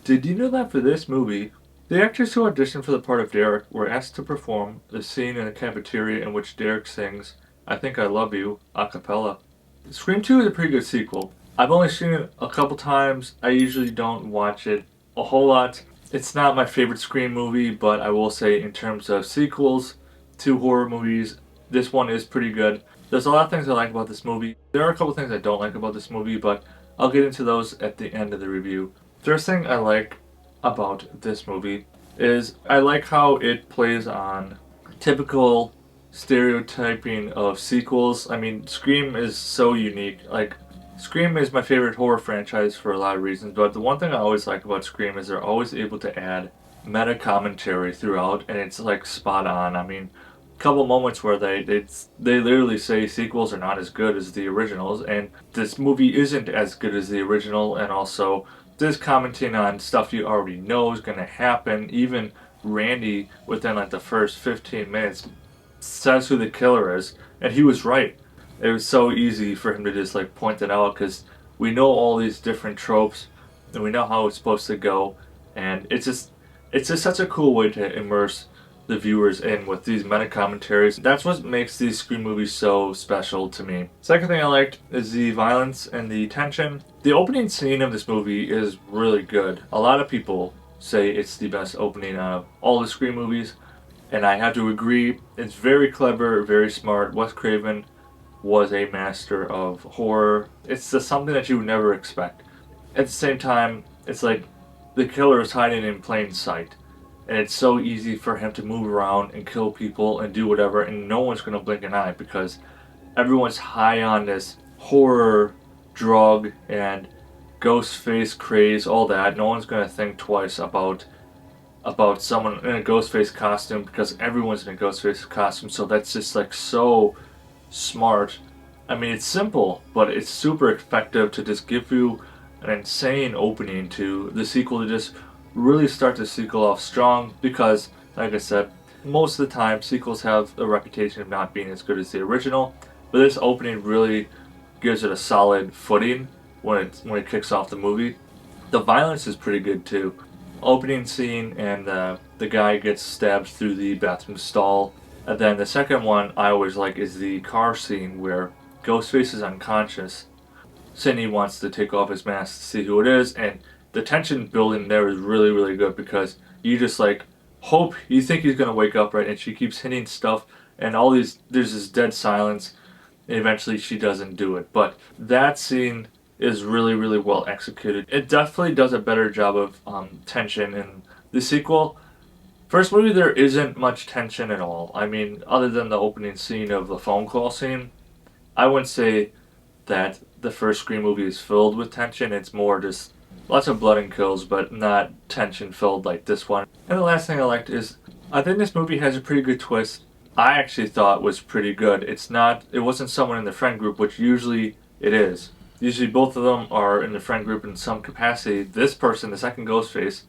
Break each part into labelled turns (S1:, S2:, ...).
S1: Did you know that for this movie, the actors who auditioned for the part of Derek were asked to perform the scene in the cafeteria in which Derek sings I Think I Love You a cappella? Scream 2 is a pretty good sequel. I've only seen it a couple times. I usually don't watch it a whole lot. It's not my favorite Scream movie, but I will say in terms of sequels to horror movies, this one is pretty good. There's a lot of things I like about this movie. There are a couple things I don't like about this movie, but I'll get into those at the end of the review. First thing I like about this movie is I like how it plays on typical stereotyping of sequels. I mean, Scream is so unique. Like, Scream is my favorite horror franchise for a lot of reasons, but the one thing I always like about Scream is they're always able to add meta commentary throughout, and it's like spot on. I mean, a couple moments where they literally say sequels are not as good as the originals, and this movie isn't as good as the original, and also this commenting on stuff you already know is gonna happen. Even Randy, within like the first 15 minutes, says who the killer is, and he was right. It was so easy for him to just like point it out because we know all these different tropes and we know how it's supposed to go, and it's just such a cool way to immerse the viewers in with these meta commentaries. That's what makes these Scream movies so special to me. Second thing I liked is the violence and the tension. The opening scene of this movie is really good. A lot of people say it's the best opening of all the Scream movies, and I have to agree. It's very clever, very smart. Wes Craven was a master of horror. It's just something that you would never expect. At the same time, it's like the killer is hiding in plain sight, and it's so easy for him to move around and kill people and do whatever, and no one's gonna blink an eye because everyone's high on this horror drug and ghost face craze, all that. No one's gonna think twice about someone in a ghost face costume because everyone's in a ghost face costume. So that's just like so smart. I mean, it's simple, but it's super effective to just give you an insane opening to the sequel to just really start the sequel off strong because, like I said, most of the time sequels have a reputation of not being as good as the original, but this opening really gives it a solid footing when it kicks off the movie. The violence is pretty good too. Opening scene and the guy gets stabbed through the bathroom stall. And then the second one I always like is the car scene where Ghostface is unconscious. Sidney wants to take off his mask to see who it is, and the tension building there is really, really good because you just like hope, you think he's gonna wake up, right? And she keeps hitting stuff, and there's this dead silence, and eventually she doesn't do it. But that scene is really, really well executed. It definitely does a better job of tension in the sequel. First movie, there isn't much tension at all. I mean, other than the opening scene of the phone call scene, I wouldn't say that the first Scream movie is filled with tension. It's more just lots of blood and kills, but not tension filled like this one. And the last thing I liked is I think this movie has a pretty good twist. I actually thought was pretty good. It wasn't someone in the friend group, which usually it is. Usually both of them are in the friend group in some capacity. This person, the second Ghostface,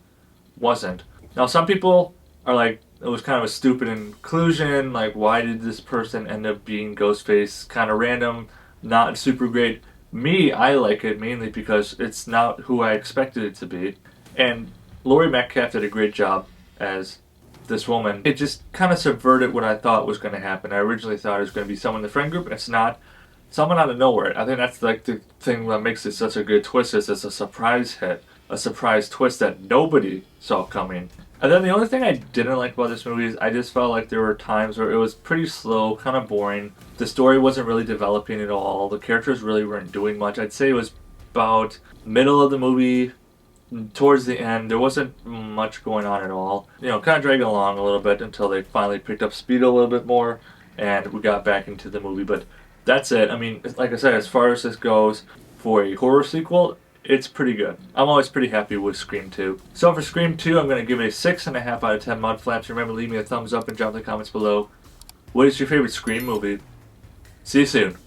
S1: wasn't. Now some people are like, it was kind of a stupid inclusion, like why did this person end up being Ghostface? Kind of random, not super great. Me, I like it mainly because it's not who I expected it to be. And Laurie Metcalf did a great job as this woman. It just kind of subverted what I thought was going to happen. I originally thought it was going to be someone in the friend group, and it's not. Someone out of nowhere. I think that's like the thing that makes it such a good twist is it's a surprise hit. A surprise twist that nobody saw coming. And then the only thing I didn't like about this movie is I just felt like there were times where it was pretty slow, kind of boring. The story wasn't really developing at all. The characters really weren't doing much. I'd say it was about middle of the movie, towards the end. There wasn't much going on at all. You know, kind of dragging along a little bit until they finally picked up speed a little bit more and we got back into the movie. But that's it. I mean, like I said, as far as this goes for a horror sequel, it's pretty good. I'm always pretty happy with Scream 2. So for Scream 2, I'm going to give it a 6.5 out of 10 Mudflaps. Remember, leave me a thumbs up and drop in the comments below. What is your favorite Scream movie? See you soon.